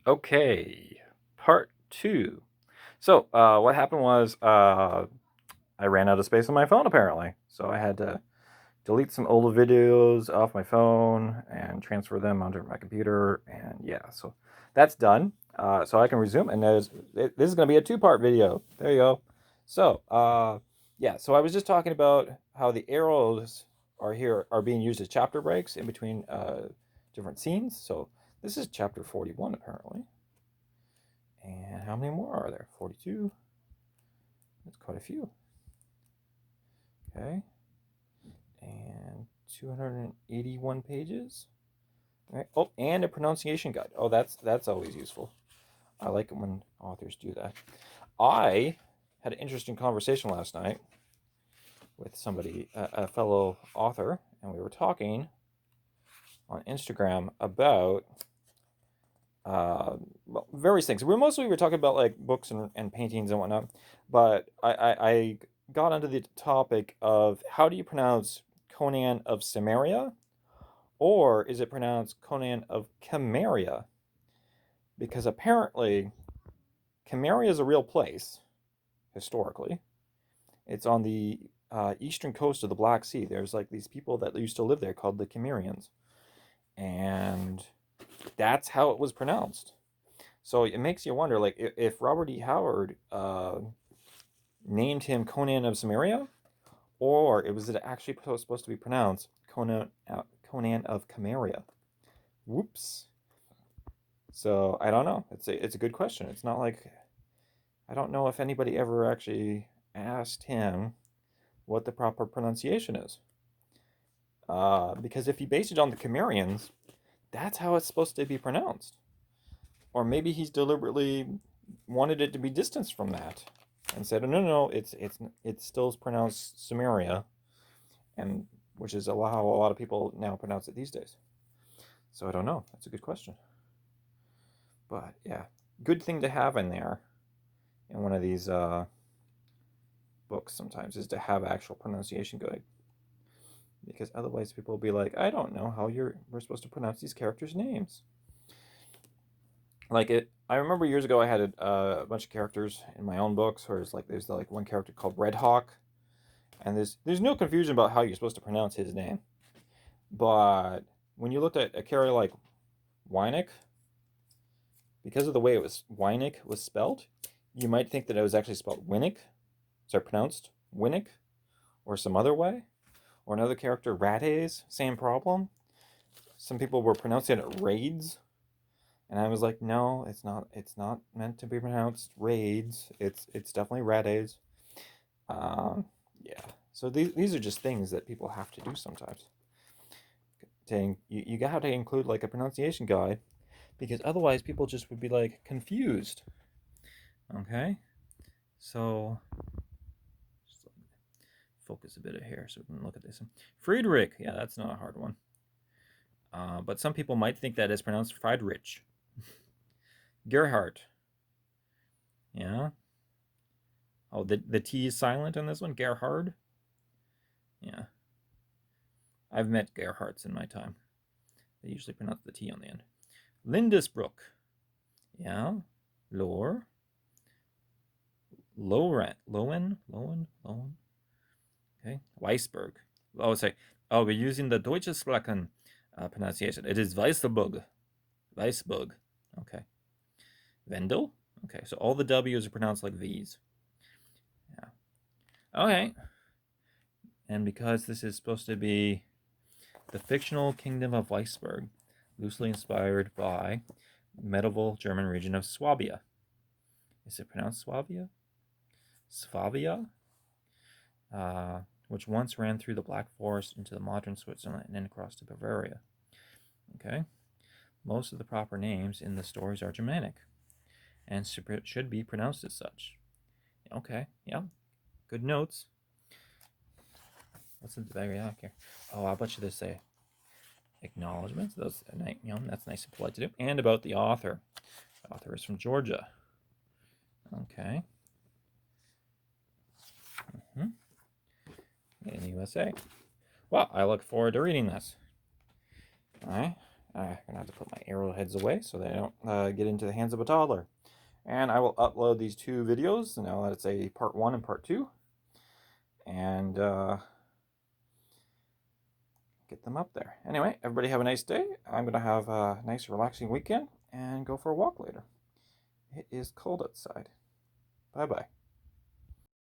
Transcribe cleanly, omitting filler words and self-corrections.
Okay, part two. So, what happened was I ran out of space on my phone apparently. So I had to delete some old videos off my phone and transfer them onto my computer. And yeah, so that's done. So I can resume. And this is going to be a two-part video. There you go. So, yeah, so I was just talking about how the arrows are being used as chapter breaks in between different scenes. So this is chapter 41 apparently. And how many more are there? 42. That's quite a few. Okay. And 281 pages. All right. Oh, and a pronunciation guide. Oh, that's always useful. I like it when authors do that. I had an interesting conversation last night with somebody, a fellow author, and we were talking on Instagram about well, various things. We were talking about like books and paintings and whatnot, but I got onto the topic of how do you pronounce Conan of Samaria, or is it pronounced Conan of Camaria? Because apparently Camaria is a real place historically. It's on the eastern coast of the Black Sea. There's like these people that used to live there called the Cimmerians, and that's how it was pronounced. So it makes you wonder, like, if Robert E. Howard named him Conan of Samaria, or it was it actually supposed to be pronounced Conan of Camaria? Whoops. So I don't know. It's a good question. It's not like I don't know if anybody ever actually asked him what the proper pronunciation is. Because if he based it on the Cimmerians, that's how it's supposed to be pronounced. Or maybe he's deliberately wanted it to be distanced from that and said, no, no, no, it's still pronounced Samaria, and which is how a lot of people now pronounce it these days. So I don't know. That's a good question. But yeah, good thing to have in there in one of these books sometimes is to have actual pronunciation guide, because otherwise people will be like, I don't know how we're supposed to pronounce these characters' names. Like it, I remember years ago I had a bunch of characters in my own books where there's like one character called Red Hawk, and there's no confusion about how you're supposed to pronounce his name. But when you looked at a character like Wynick, because of the way it was Wynick was spelled, you might think that it was actually spelled Winnick, so pronounced Winnick, or some other way. Or another character, Radaze, same problem. Some people were pronouncing it Raids, and I was like, no, it's not. It's not meant to be pronounced Raids. It's definitely Radaze. Um, yeah. So these are just things that people have to do sometimes. You got to include like a pronunciation guide, because otherwise people just would be like confused. Okay, so just focus a bit here so we can look at this. Friedrich, yeah, that's not a hard one. But some people might think that is pronounced Friedrich. Gerhardt, yeah. Oh, the T is silent on this one. Gerhard, yeah. I've met Gerhardts in my time. They usually pronounce the T on the end. Lindisbrook, yeah. Lore, Lowen. Okay, Weisberg. Oh, say, oh, we're using the Deutsche Sprachen pronunciation. It is Weisberg. Weisberg. Okay. Wendell. Okay, so all the W's are pronounced like V's. Yeah. Okay. And because this is supposed to be the fictional kingdom of Weisberg, loosely inspired by medieval German region of Swabia. Is it pronounced Swabia? Swabia? Which once ran through the Black Forest into the modern Switzerland and then across to Bavaria. Okay. Most of the proper names in the stories are Germanic and should be pronounced as such. Okay, yeah, good notes. What's in the very here? Oh, I'll bet you there's a acknowledgments. That's nice and polite to do. And about the author. The author is from Georgia. Okay. In the USA. Well, I look forward to reading this. All right. I'm going to have to put my arrowheads away so they don't get into the hands of a toddler. And I will upload these two videos. Now let's say part 1 and part 2. And get them up there. Anyway, everybody have a nice day. I'm going to have a nice relaxing weekend and go for a walk later. It is cold outside. Bye-bye.